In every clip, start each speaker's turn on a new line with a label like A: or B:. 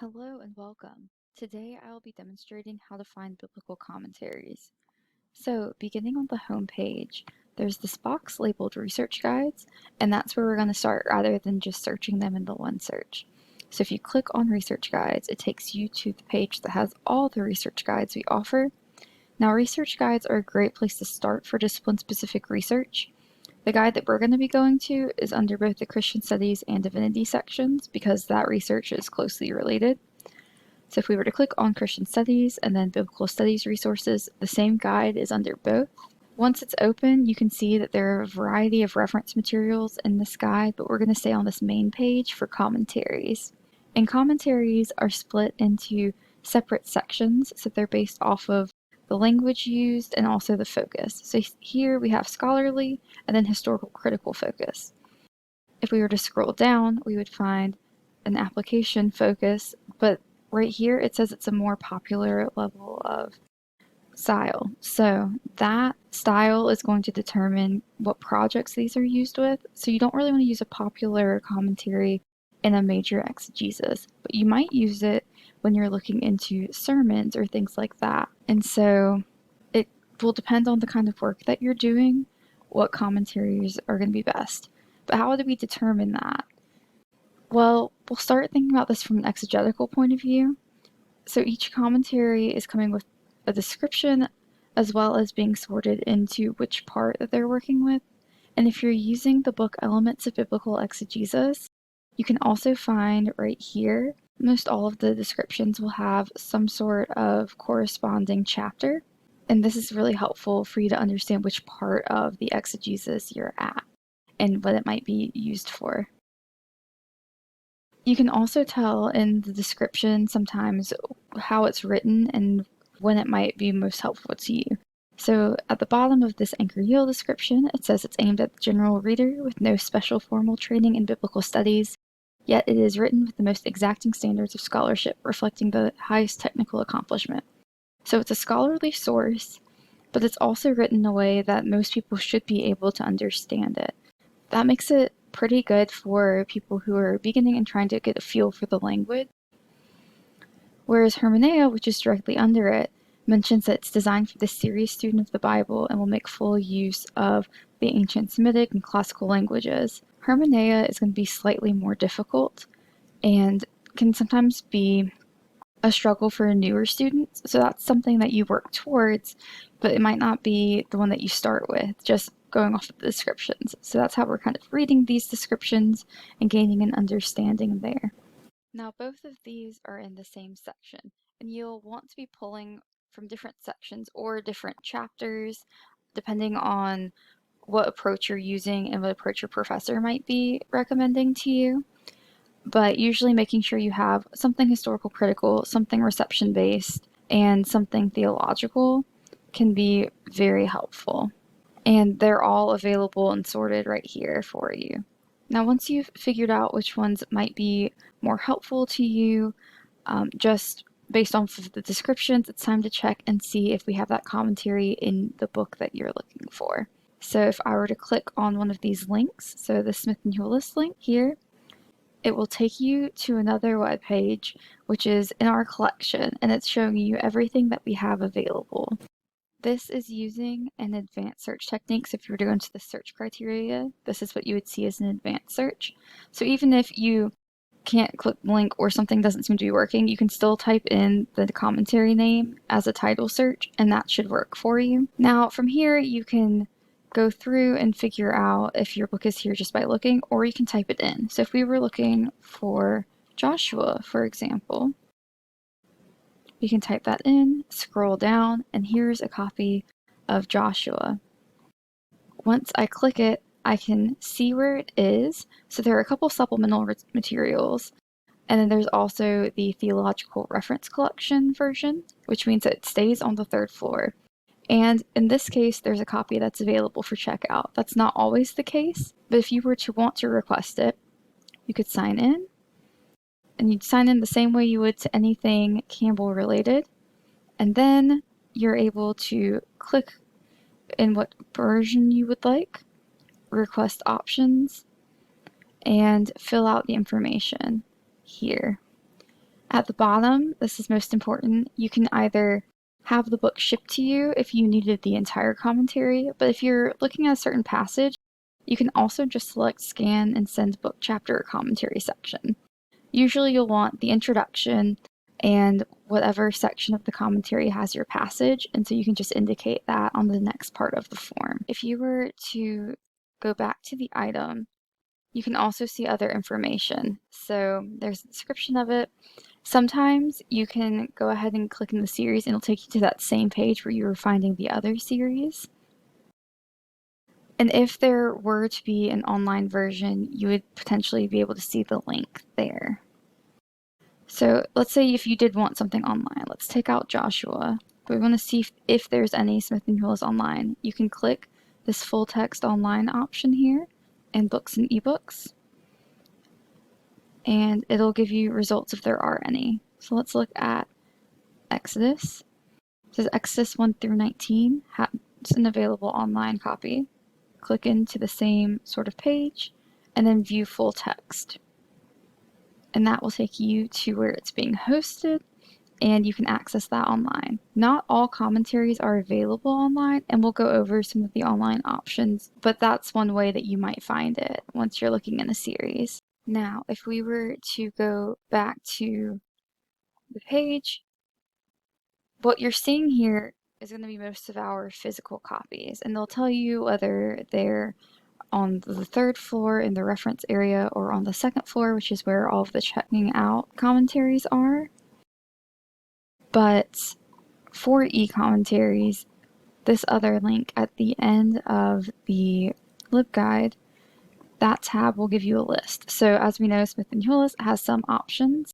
A: Hello and welcome. Today I will be demonstrating how to find biblical commentaries. So, beginning on the home page, there's this box labeled Research Guides, and that's where we're going to start rather than just searching them in the one search. So if you click on Research Guides, it takes you to the page that has all the research guides we offer. Now, research guides are a great place to start for discipline-specific research. The guide that we're going to be going to is under both the Christian Studies and Divinity sections because that research is closely related. So if we were to click on Christian Studies and then Biblical Studies Resources, the same guide is under both. Once it's open, you can see that there are a variety of reference materials in this guide, but we're going to stay on this main page for commentaries. And commentaries are split into separate sections, so they're based off of the language used and also the focus. So here we have scholarly and then historical critical focus. If we were to scroll down, we would find an application focus, but right here it says it's a more popular level of style. So that style is going to determine what projects these are used with. So you don't really want to use a popular commentary in a major exegesis, but you might use it when you're looking into sermons or things like that. And so it will depend on the kind of work that you're doing, what commentaries are going to be best. But how do we determine that? Well, we'll start thinking about this from an exegetical point of view. So each commentary is coming with a description as well as being sorted into which part that they're working with. And if you're using the book Elements of Biblical Exegesis, you can also find right here, most all of the descriptions will have some sort of corresponding chapter. And this is really helpful for you to understand which part of the exegesis you're at and what it might be used for. You can also tell in the description sometimes how it's written and when it might be most helpful to you. So at the bottom of this anchor yield description, it says it's aimed at the general reader with no special formal training in biblical studies, yet it is written with the most exacting standards of scholarship, reflecting the highest technical accomplishment. So it's a scholarly source, but it's also written in a way that most people should be able to understand it. That makes it pretty good for people who are beginning and trying to get a feel for the language. Whereas Hermeneia, which is directly under it, mentions that it's designed for the serious student of the Bible and will make full use of the ancient Semitic and classical languages. Hermeneia is going to be slightly more difficult and can sometimes be a struggle for newer students. So that's something that you work towards, but it might not be the one that you start with, just going off of the descriptions. So that's how we're kind of reading these descriptions and gaining an understanding there. Now both of these are in the same section, and you'll want to be pulling from different sections or different chapters, depending on what approach you're using and what approach your professor might be recommending to you. But usually making sure you have something historical critical, something reception based, and something theological can be very helpful. And they're all available and sorted right here for you. Now, once you've figured out which ones might be more helpful to you, just based off of the descriptions, it's time to check and see if we have that commentary in the book that you're looking for. So if I were to click on one of these links, so the Smith and Hewlett link here, it will take you to another web page, which is in our collection, and it's showing you everything that we have available. This is using an advanced search technique. So if you were to go into the search criteria, this is what you would see as an advanced search. So even if you can't click the link or something doesn't seem to be working, you can still type in the commentary name as a title search, and that should work for you. Now from here, you can go through and figure out if your book is here just by looking, or you can type it in. So if we were looking for Joshua, for example, we can type that in, scroll down, and here's a copy of Joshua. Once I click it, I can see where it is. So there are a couple supplemental materials, and then there's also the Theological Reference Collection version, which means that it stays on the third floor. And in this case, there's a copy that's available for checkout. That's not always the case, but if you were to want to request it, you could sign in. And you'd sign in the same way you would to anything Campbell related. And then you're able to click in what version you would like, request options, and fill out the information here. At the bottom, this is most important, you can either have the book shipped to you if you needed the entire commentary, but if you're looking at a certain passage, you can also just select Scan and Send Book Chapter or Commentary section. Usually you'll want the introduction and whatever section of the commentary has your passage, and so you can just indicate that on the next part of the form. If you were to go back to the item, you can also see other information. So there's a description of it. Sometimes you can go ahead and click in the series and it'll take you to that same page where you were finding the other series. And if there were to be an online version, you would potentially be able to see the link there. So let's say if you did want something online, let's take out Joshua, but we want to see if there's any Smith & Hewlett online. You can click this full text online option here and books and ebooks, and it'll give you results if there are any. So let's look at Exodus. It says Exodus 1 through 19 has an available online copy. Click into the same sort of page and then view full text. And that will take you to where it's being hosted and you can access that online. Not all commentaries are available online, and we'll go over some of the online options, but that's one way that you might find it once you're looking in a series. Now, if we were to go back to the page, what you're seeing here is going to be most of our physical copies, and they'll tell you whether they're on the third floor in the reference area or on the second floor, which is where all of the checking out commentaries are. But for e-commentaries, this other link at the end of the LibGuide, that tab will give you a list. So as we know, Smith & Hewlett has some options.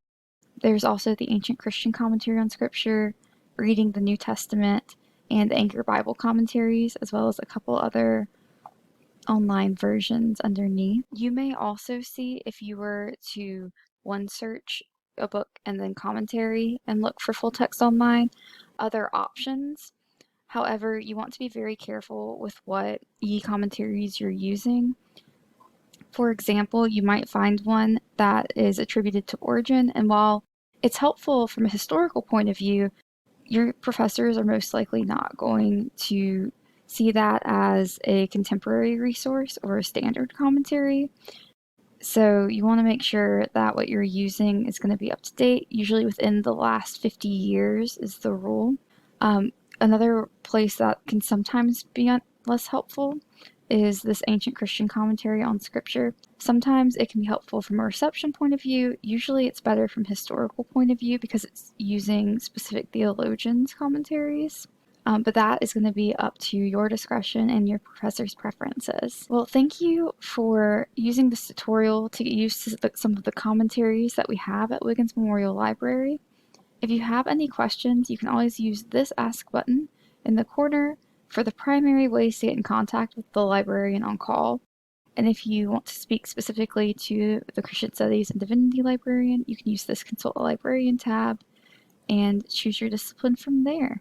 A: There's also the Ancient Christian Commentary on Scripture, Reading the New Testament, and the Anchor Bible Commentaries, as well as a couple other online versions underneath. You may also see, if you were to one search a book and then commentary and look for full text online, other options. However, you want to be very careful with what e-commentaries you're using. For example, you might find one that is attributed to Origen, and while it's helpful from a historical point of view, your professors are most likely not going to see that as a contemporary resource or a standard commentary. So you want to make sure that what you're using is going to be up to date. Usually within the last 50 years is the rule. Another place that can sometimes be less helpful is this Ancient Christian Commentary on Scripture. Sometimes it can be helpful from a reception point of view. Usually it's better from a historical point of view because it's using specific theologians' commentaries. But that is going to be up to your discretion and your professor's preferences. Well, thank you for using this tutorial to get used to some of the commentaries that we have at Wiggins Memorial Library. If you have any questions, you can always use this Ask button in the corner for the primary ways to get in contact with the librarian on call. And if you want to speak specifically to the Christian Studies and Divinity librarian, you can use this Consult a Librarian tab and choose your discipline from there.